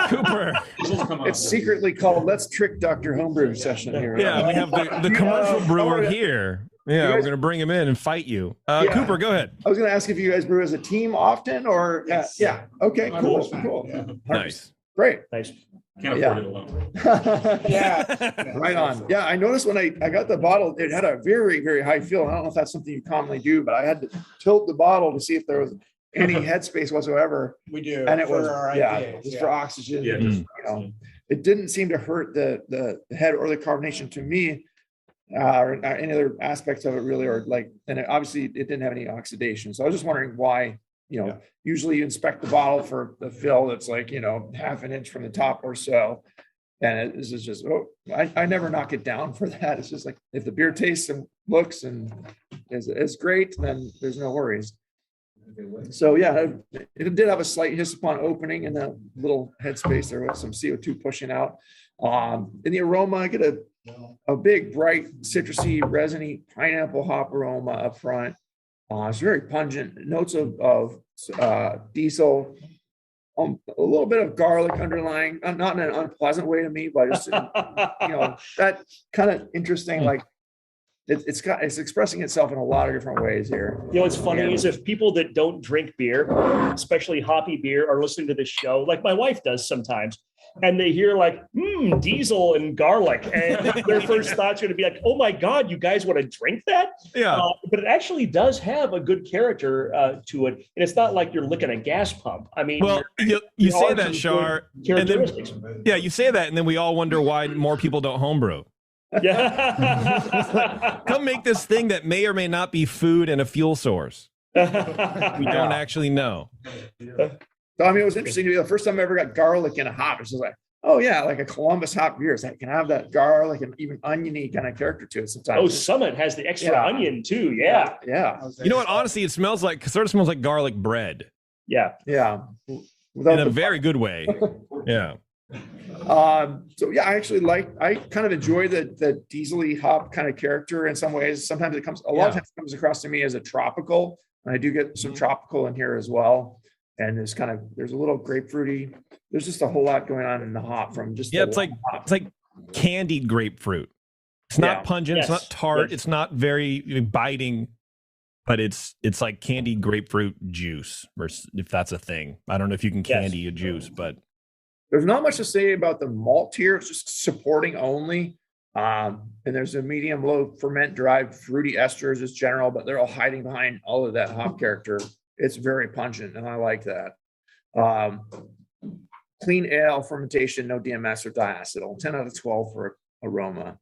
Cooper. It's secretly called "Let's Trick Dr. Homebrew" session here. Yeah, we have the commercial brewer here. Yeah, we're going to bring him in and fight you. Cooper, go ahead. I was going to ask if you guys brew as a team often, or yeah. Okay, cool. Nice. Great. Nice. Can't afford it alone. Right on. Yeah, I noticed when I got the bottle, it had a very, very high feel. I don't know if that's something you commonly do, but I had to tilt the bottle to see if there was any headspace whatsoever. We do. And it was our IPAs, just for oxygen. Yeah, Just, it didn't seem to hurt the head or the carbonation to me, or any other aspects of it really, or like, and obviously it didn't have any oxidation. So I was just wondering why. Usually you inspect the bottle for the fill that's like, half an inch from the top or so. And this is just, I never knock it down for that. It's just like, if the beer tastes and looks and is great, then there's no worries. So yeah, it did have a slight hiss upon opening in that little headspace. There was some CO2 pushing out. In the aroma, I get a big, bright, citrusy, resiny pineapple hop aroma up front. It's very pungent. Notes of diesel, a little bit of garlic underlying, not in an unpleasant way to me, but just that kind of interesting. Like it's expressing itself in a lot of different ways here. What's funny is if people that don't drink beer, especially hoppy beer, are listening to this show, like my wife does sometimes, and they hear like, diesel and garlic, and their first thought's going to be like, oh my God, you guys want to drink that? Yeah. But it actually does have a good character to it. And it's not like you're licking a gas pump. I mean, well, you say that, Shar, and then, you say that, and then we all wonder why more people don't homebrew. Yeah. Come make this thing that may or may not be food and a fuel source. We don't actually know. So, I mean, it was interesting to be the first time I ever got garlic in a hop. It's just like, oh yeah, like a Columbus hop beer. It can have that garlic and even oniony kind of character to it sometimes. Oh, Summit has the extra onion too. Yeah. You know what? Honestly, it sort of smells like garlic bread. Yeah. In a very good way. Yeah. So yeah, I kind of enjoy the diesel-y hop kind of character in some ways. Sometimes a lot of times it comes across to me as a tropical, and I do get some tropical in here as well. And there's a little grapefruity there's just a whole lot going on in the hop from just Yeah, the hop. it's like candied grapefruit. It's not pungent, it's not tart, it's not very biting, but it's like candied grapefruit juice, versus, if that's a thing. I don't know if you can candy a juice, but there's not much to say about the malt here. It's just supporting only. And there's a medium low ferment derived fruity esters as general, but they're all hiding behind all of that hop character. It's very pungent, and I like that. Clean ale fermentation, no DMS or diacetyl. 10 out of 12 for aroma.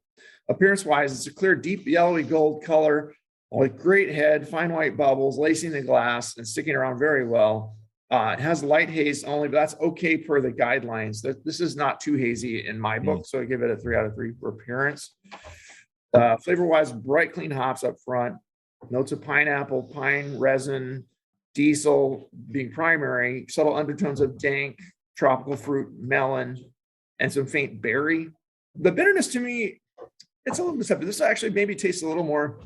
Appearance wise, it's a clear, deep yellowy gold color, with great head, fine white bubbles, lacing the glass and sticking around very well. It has light haze only, but that's okay per the guidelines. This is not too hazy in my book, so I give it a 3 out of 3 for appearance. Flavor-wise, bright, clean hops up front. Notes of pineapple, pine, resin, diesel being primary. Subtle undertones of dank, tropical fruit, melon, and some faint berry. The bitterness to me, it's a little deceptive. This actually maybe tastes a little more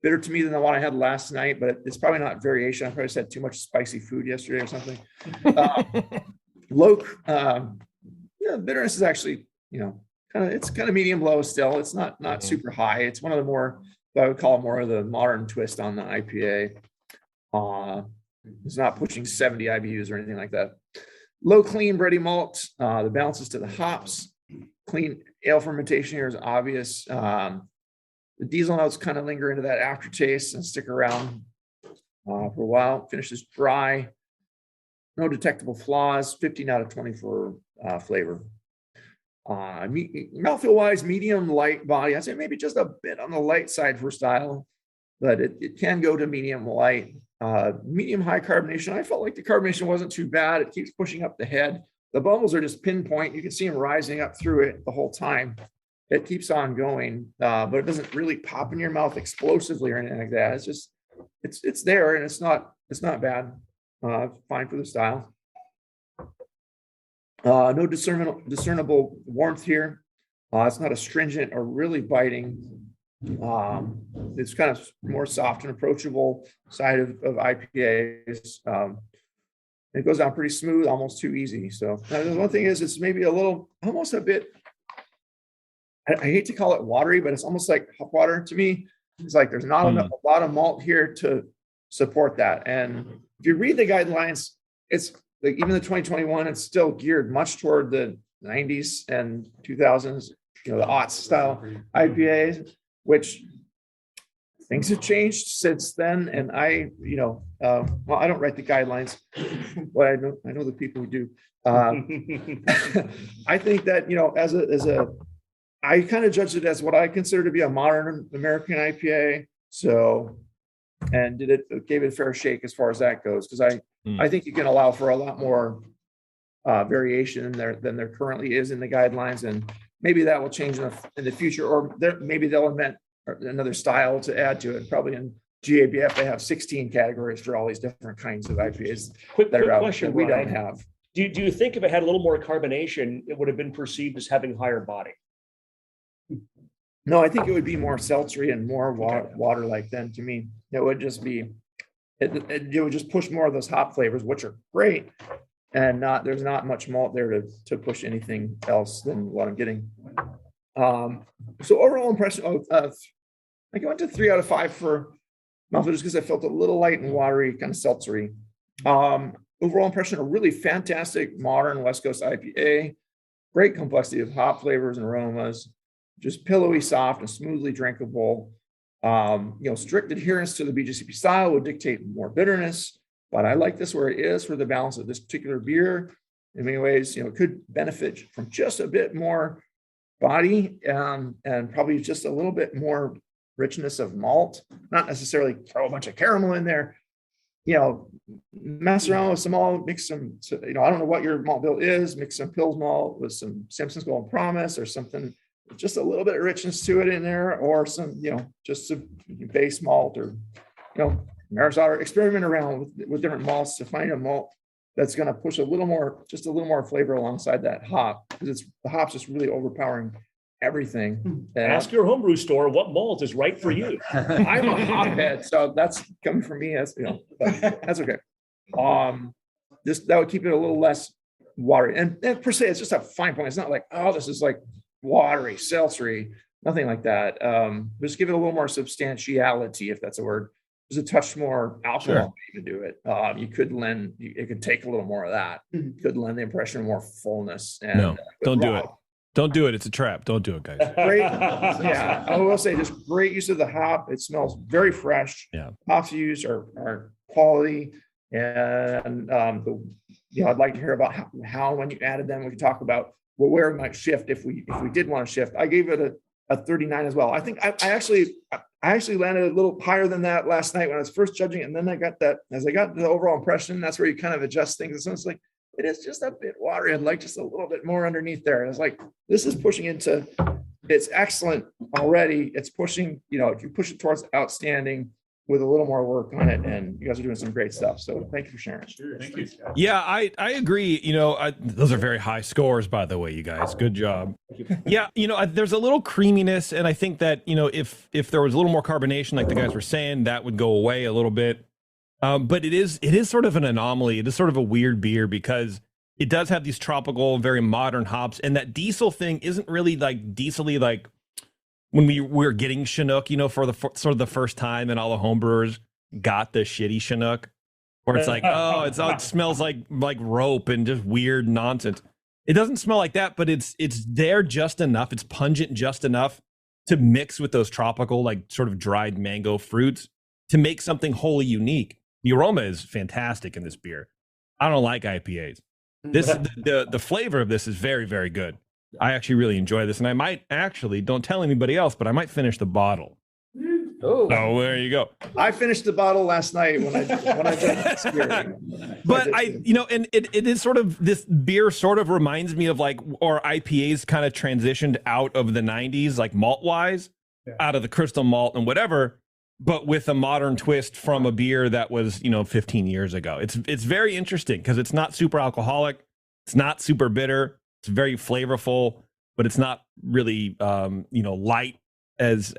bitter to me than the one I had last night, but it's probably not variation. I probably just had too much spicy food yesterday or something. Bitterness is actually, it's kind of medium low still. It's not super high. It's one of the more, I would call it more of the modern twist on the IPA. It's not pushing 70 IBUs or anything like that. Low clean bready malt. The balances to the hops. Clean ale fermentation here is obvious. The diesel notes kind of linger into that aftertaste and stick around for a while. Finishes dry. No detectable flaws. 15 out of 20 for flavor. Mouthfeel wise, medium light body. I'd say maybe just a bit on the light side for style, but it can go to medium light. Medium high carbonation. I felt like the carbonation wasn't too bad. It keeps pushing up the head. The bubbles are just pinpoint. You can see them rising up through it the whole time. It keeps on going, but it doesn't really pop in your mouth explosively or anything like that. It's just, it's there, and it's not bad. Fine for the style. No discernible warmth here. It's not astringent or really biting. It's kind of more soft and approachable side of IPAs. It goes down pretty smooth, almost too easy. So the one thing is, it's maybe almost a bit, I hate to call it watery, but it's almost like hop water to me. It's like there's not a lot of malt here to support that. And if you read the guidelines, it's like even the 2021, it's still geared much toward the 90s and 2000s, the aughts style IPAs, which things have changed since then. And I don't write the guidelines, but I know the people who do. I think that, I kind of judged it as what I consider to be a modern American IPA. So, and gave it a fair shake as far as that goes, because I think you can allow for a lot more variation than there currently is in the guidelines, and maybe that will change in the future, or maybe they'll invent another style to add to it. Probably in GABF they have 16 categories for all these different kinds of IPAs. Quick out question, that we Ryan. don't have. Do you think if it had a little more carbonation, it would have been perceived as having higher body? No, I think it would be more seltzery and more water-like then to me. It would just be, it would just push more of those hop flavors, which are great. And there's not much malt there to push anything else than what I'm getting. So overall impression of, I went to 3 out of 5 for mouthfeel, just because I felt a little light and watery, kind of seltzery. Overall impression, a really fantastic modern West Coast IPA. Great complexity of hop flavors and aromas. Just pillowy, soft, and smoothly drinkable. Strict adherence to the BJCP style would dictate more bitterness, but I like this where it is for the balance of this particular beer. In many ways, it could benefit from just a bit more body and probably just a little bit more richness of malt. Not necessarily throw a bunch of caramel in there. Mess around with some malt, mix some. I don't know what your malt bill is. Mix some Pils malt with some Simpson's Golden Promise or something. Just a little bit of richness to it in there, or some, just some base malt, or, Maris Otter. Experiment around with different malts to find a malt that's going to push a little more flavor alongside that hop, because the hop's just really overpowering everything. And ask your homebrew store what malt is right for you. I'm a hophead, so that's coming from me. As but that's okay. That would keep it a little less watery. And per se, it's just a fine point. It's not like, oh, this is like watery, seltzery, nothing like that. Just give it a little more substantiality, if that's a word. There's a touch more alcohol to do it. You could lend, it could take a little more of that. You could lend the impression of more fullness. And, No, don't do it. Don't do it. It's a trap. Don't do it, guys. Great. Yeah, I will say just great use of the hop. It smells very fresh. Yeah. Hops used are quality. And I'd like to hear about how when you added them, we could talk about where it might shift if we did want to shift. I gave it a 39 as well. I think I actually landed a little higher than that last night when I was first judging it. And then I got that, as I got the overall impression, that's where you kind of adjust things. So it's like, it is just a bit watery. I'd like just a little bit more underneath there. And it's like, this is pushing into, it's excellent already. It's pushing, if you push it towards outstanding with a little more work on it, and you guys are doing some great stuff. So thank you for sharing. Sure, thank you. Yeah, I agree. Those are very high scores, by the way, you guys. Good job. Yeah, there's a little creaminess, and I think that, if there was a little more carbonation, like the guys were saying, that would go away a little bit. But it is sort of an anomaly. It is sort of a weird beer because it does have these tropical, very modern hops, and that diesel thing isn't really like diesel-y, like when we were getting Chinook, for the first time, and all the homebrewers got the shitty Chinook, where it's like, oh, it smells like rope and just weird nonsense. It doesn't smell like that, but it's there just enough. It's pungent just enough to mix with those tropical, like sort of dried mango fruits to make something wholly unique. The aroma is fantastic in this beer. I don't like IPAs. The flavor of this is very, very good. I actually really enjoy this, and I might actually, don't tell anybody else, but I might finish the bottle. Oh, so there you go. I finished the bottle last night when I drank this beer. But and it is sort of, this beer sort of reminds me of or IPAs kind of transitioned out of the 90s, like malt wise, out of the crystal malt and whatever, but with a modern twist from a beer that was 15 years ago. It's very interesting because it's not super alcoholic, it's not super bitter. It's very flavorful, but it's not really, light as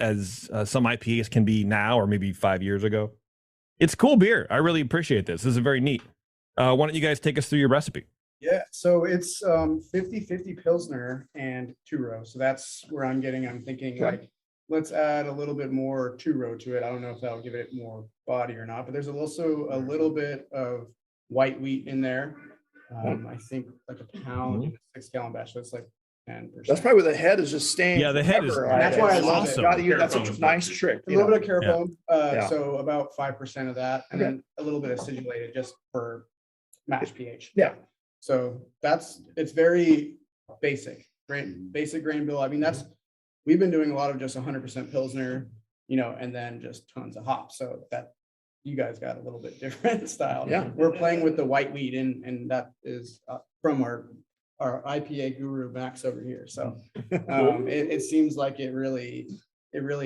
some IPAs can be now, or maybe 5 years ago. It's cool beer. I really appreciate this. This is very neat. Why don't you guys take us through your recipe? Yeah, so it's 50-50 Pilsner and 2-row. So that's where I'm thinking let's add a little bit more 2-row to it. I don't know if that'll give it more body or not, but there's also a little bit of white wheat in there. I think like a pound in a 6-gallon batch. So it's like 10%. That's probably where the head is just staying. Yeah, the head is. That's why I love it. That's a nice trick. A little bit of caraphone. So about 5% of that, and then a little bit acidulated just for mash pH. Yeah. So it's very basic grain bill. I mean, we've been doing a lot of just 100% Pilsner, and then just tons of hops. So that you guys got a little bit different style. Yeah. We're playing with the white wheat, and that is from our IPA guru Max over here. So it seems like it really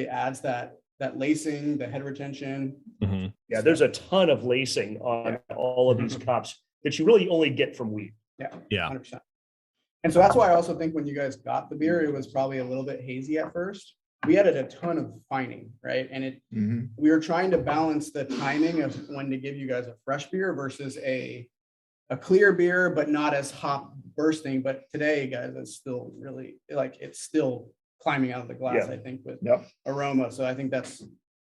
adds that lacing, the head retention. Mm-hmm. Yeah, there's a ton of lacing on all of these cups that you really only get from wheat. Yeah. 100%. And so that's why I also think when you guys got the beer, it was probably a little bit hazy at first. We added a ton of fining, right? And we were trying to balance the timing of when to give you guys a fresh beer versus a clear beer, but not as hop bursting. But today, guys, it's still really it's still climbing out of the glass, I think, with aroma. So I think that's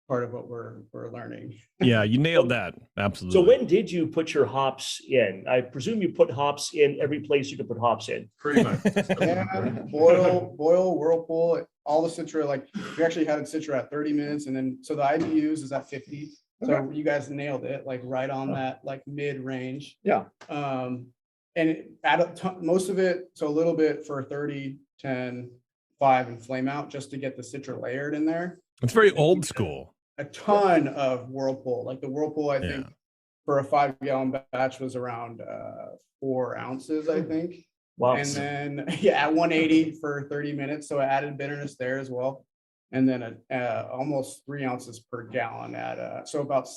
part of what we're learning. Yeah, you nailed that. Absolutely. So when did you put your hops in? I presume you put hops in every place you could put hops in. Pretty much. Boil, whirlpool, all the Citra. We actually had Citra at 30 minutes, and then so the IBUs is at 50. So you guys nailed it, right on that mid range. Yeah. And it add most of it, so a little bit for 30, 10, 5, and flame out just to get the Citra layered in there. It's very old school. A ton of whirlpool. The whirlpool, I think, for a 5-gallon batch was around 4 ounces, I think. Wow. And then at 180 for 30 minutes, so I added bitterness there as well. And then almost 3 ounces per gallon at so about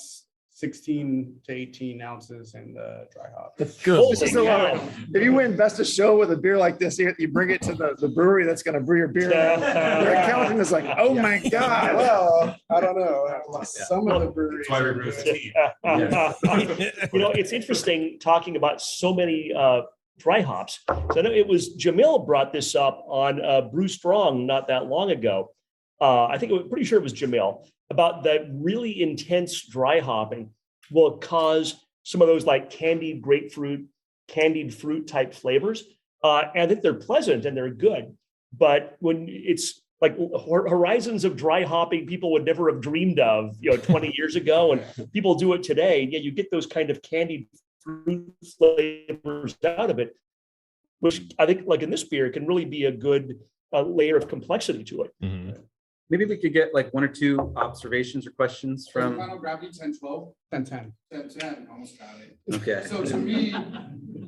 16 to 18 ounces in the dry hop. Good. If you win best of show with a beer like this, you bring it to the brewery that's going to brew your beer. Their accountant is like, oh my God. Well, I don't know. Some of the breweries. That's why we brew the tea. It's interesting talking about so many dry hops. So I know it was Jamil brought this up on Brew Strong not that long ago. I think pretty sure it was Jamil, about that really intense dry hopping will cause some of those like candied grapefruit, candied fruit type flavors. And I think they're pleasant and they're good. But when it's like horizons of dry hopping people would never have dreamed of, 20 years ago, and people do it today. Yeah, you get those kind of candied fruit flavors out of it, which I think, like in this beer, can really be a good layer of complexity to it. Mm-hmm. Maybe we could get like one or two observations or questions from. Final gravity 10, 12. 10, 10. 10, 10, almost got it. Okay. So to me,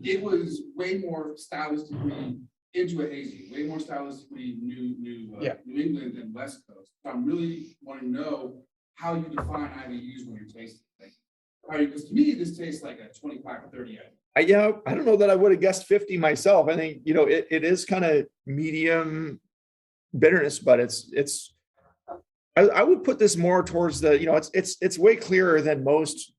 it was way more stylistically into a hazy, way more stylistically New England than West Coast. So I'm really wanting to know how you define IBUs when you're tasting things. Because to me, this tastes like a 25 or 30. I don't know that I would have guessed 50 myself. I think, it is kind of medium bitterness, but I would put this more towards the, it's way clearer than most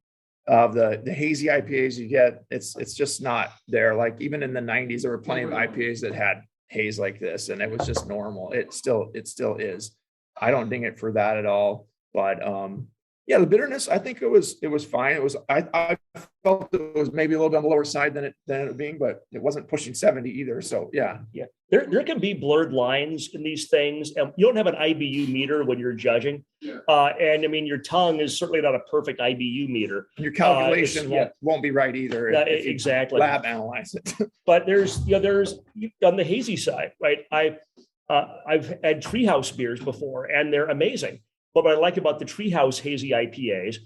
of the hazy IPAs you get. It's just not there. Like even in the 90s, there were plenty of IPAs that had haze like this, and it was just normal. It still is. I don't ding it for that at all. But the bitterness, I think it was fine. I felt it was maybe a little bit on the lower side than it being, but it wasn't pushing 70 either. So yeah. There can be blurred lines in these things. And you don't have an IBU meter when you're judging. Yeah. And I mean, your tongue is certainly not a perfect IBU meter. Your calculation won't be right either. If exactly. Lab analyze it. But there's on the hazy side, right? I've had Treehouse beers before, and they're amazing. But what I like about the Treehouse hazy IPAs,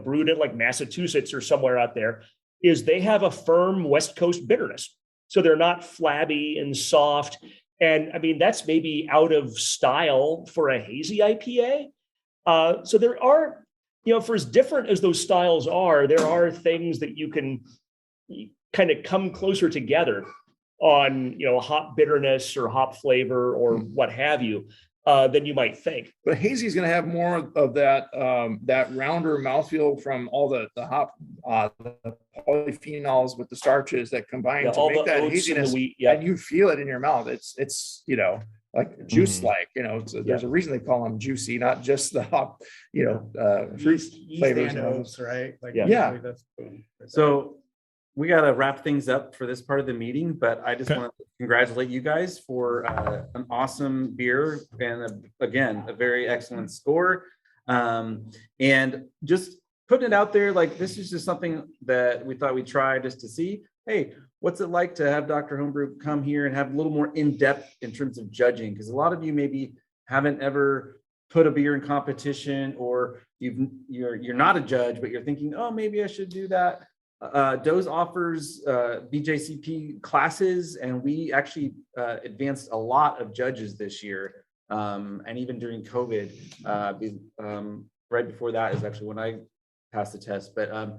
brewed in like Massachusetts or somewhere out there, is they have a firm West Coast bitterness. So they're not flabby and soft. And I mean, that's maybe out of style for a hazy IPA. So there are, for as different as those styles are, there are things that you can kind of come closer together on, hop bitterness or hop flavor or what have you. Than you might think. But hazy is going to have more of that rounder mouthfeel from all the hop, the polyphenols with the starches that combine to make that haziness, and you feel it in your mouth. It's like juice-like. There's a reason they call them juicy, not just the hop, fruit flavors. Right? Like, So we got to wrap things up for this part of the meeting, but I just want to congratulate you guys for an awesome beer and again, a very excellent score. And just putting it out there, like this is just something that we thought we'd try just to see, hey, what's it like to have Dr. Homebrew come here and have a little more in-depth in terms of judging? Because a lot of you maybe haven't ever put a beer in competition, or you're not a judge, but you're thinking, oh, maybe I should do that. D.O.Z.E offers BJCP classes, and we actually advanced a lot of judges this year. And even during COVID, right before that is actually when I passed the test. But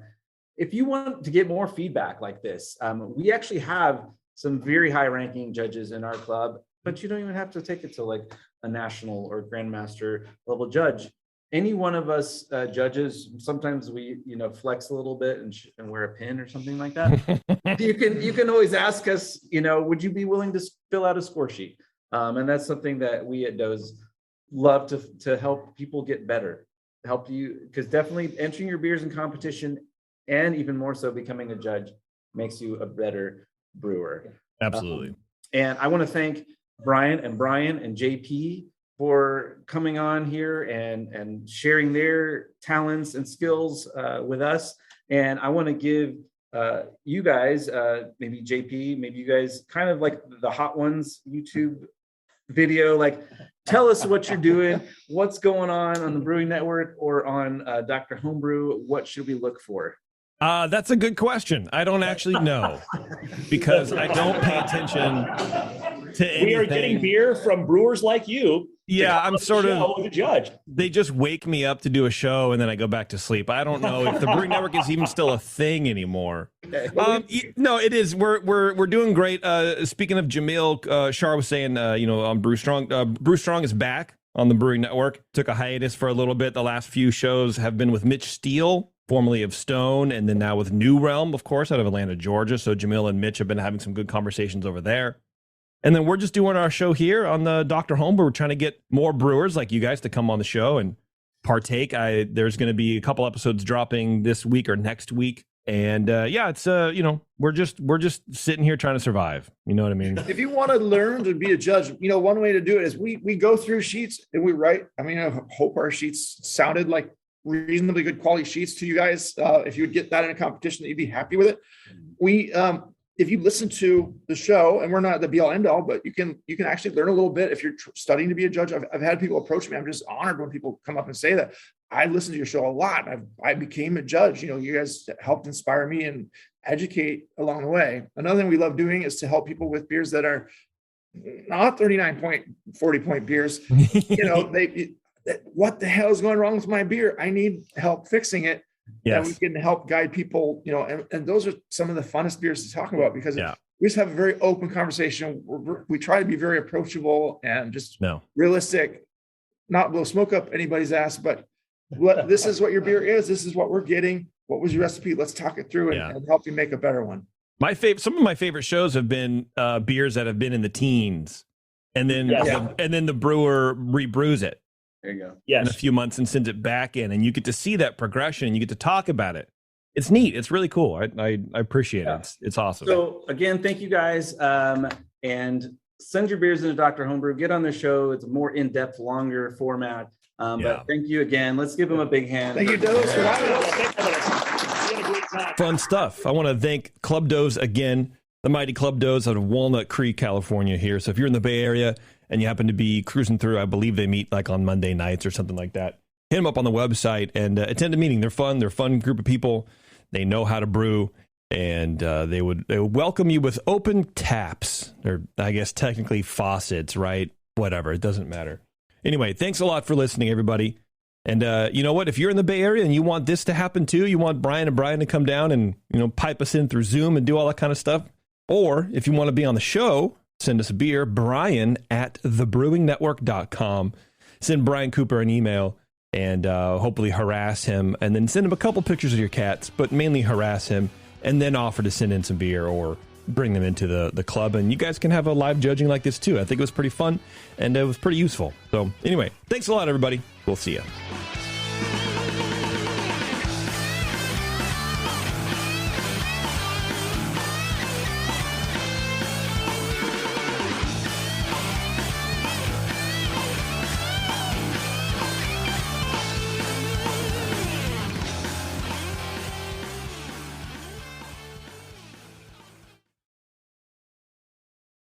if you want to get more feedback like this, we actually have some very high ranking judges in our club, but you don't even have to take it to like a national or grandmaster level judge. Any one of us judges, sometimes we, flex a little bit and wear a pin or something like that. You can always ask us, would you be willing to fill out a score sheet? And that's something that we at D.O.Z.E love to help people get better, help you, because definitely entering your beers in competition and even more so becoming a judge makes you a better brewer. Absolutely. And I want to thank Brian and JP for coming on here and sharing their talents and skills with us. And I want to give you guys, maybe JP, maybe you guys kind of like the Hot Ones YouTube video, like tell us what you're doing, what's going on the Brewing Network or on Dr. Homebrew. What should we look for? That's a good question. I don't actually know because I don't pay attention to anything. We are getting beer from brewers like you. Yeah, I'm sort of the judge. They just wake me up to do a show and then I go back to sleep. I don't know if the Brewing Network is even still a thing anymore. No, it is. We're doing great. Speaking of Jamil, Shar was saying, on Brew Strong. Brew Strong is back on the Brewing Network. Took a hiatus for a little bit. The last few shows have been with Mitch Steele formerly of Stone, and then now with New Realm, of course, out of Atlanta, Georgia. So Jamil and Mitch have been having some good conversations over there. And then we're just doing our show here on the Dr. Homebrew. We're trying to get more brewers like you guys to come on the show and partake. There's going to be a couple episodes dropping this week or next week. And it's we're just sitting here trying to survive. You know what I mean? If you want to learn to be a judge, one way to do it is we go through sheets and we write. I mean, I hope our sheets sounded like reasonably good quality sheets to you guys. If you would get that in a competition, that you'd be happy with it. If you listen to the show, and we're not the be all end all, but you can actually learn a little bit if you're studying to be a judge. I've had people approach me. I'm just honored when people come up and say that. I listen to your show a lot. I became a judge. You guys helped inspire me and educate along the way. Another thing we love doing is to help people with beers that are not 40-point beers. What the hell is going wrong with my beer? I need help fixing it. Yes. And we can help guide people, and those are some of the funnest beers to talk about, because we just have a very open conversation. We try to be very approachable and just realistic, not blow smoke up anybody's ass, but this is what your beer is. This is what we're getting. What was your recipe? Let's talk it through and help you make a better one. Some of my favorite shows have been beers that have been in the teens, and then the brewer rebrews it. There you go. In a few months and sends it back in, and you get to see that progression. You get to talk about it. It's neat. It's really cool. I appreciate it. It's awesome. So again, thank you guys. And send your beers into Dr. Homebrew. Get on the show. It's a more in-depth, longer format. But thank you again. Let's give them a big hand. Thank you, Do.Z.E, for having us. Fun stuff. I want to thank Club D.O.Z.E again, the mighty Club D.O.Z.E out of Walnut Creek, California here. So if you're in the Bay Area and you happen to be cruising through, I believe they meet like on Monday nights or something like that, hit them up on the website and attend a meeting. They're fun. They're a fun group of people. They know how to brew, and they would welcome you with open taps, or I guess technically faucets, right? Whatever. It doesn't matter. Anyway, thanks a lot for listening, everybody. And you know what? If you're in the Bay Area and you want this to happen too, you want Brian and Brian to come down and pipe us in through Zoom and do all that kind of stuff, or if you want to be on the show, send us a beer, brian@thebrewingnetwork.com. Send Brian Cooper an email and hopefully harass him, and then send him a couple pictures of your cats, but mainly harass him, and then offer to send in some beer or bring them into the club. And you guys can have a live judging like this too. I think it was pretty fun, and it was pretty useful. So anyway, thanks a lot, everybody. We'll see you.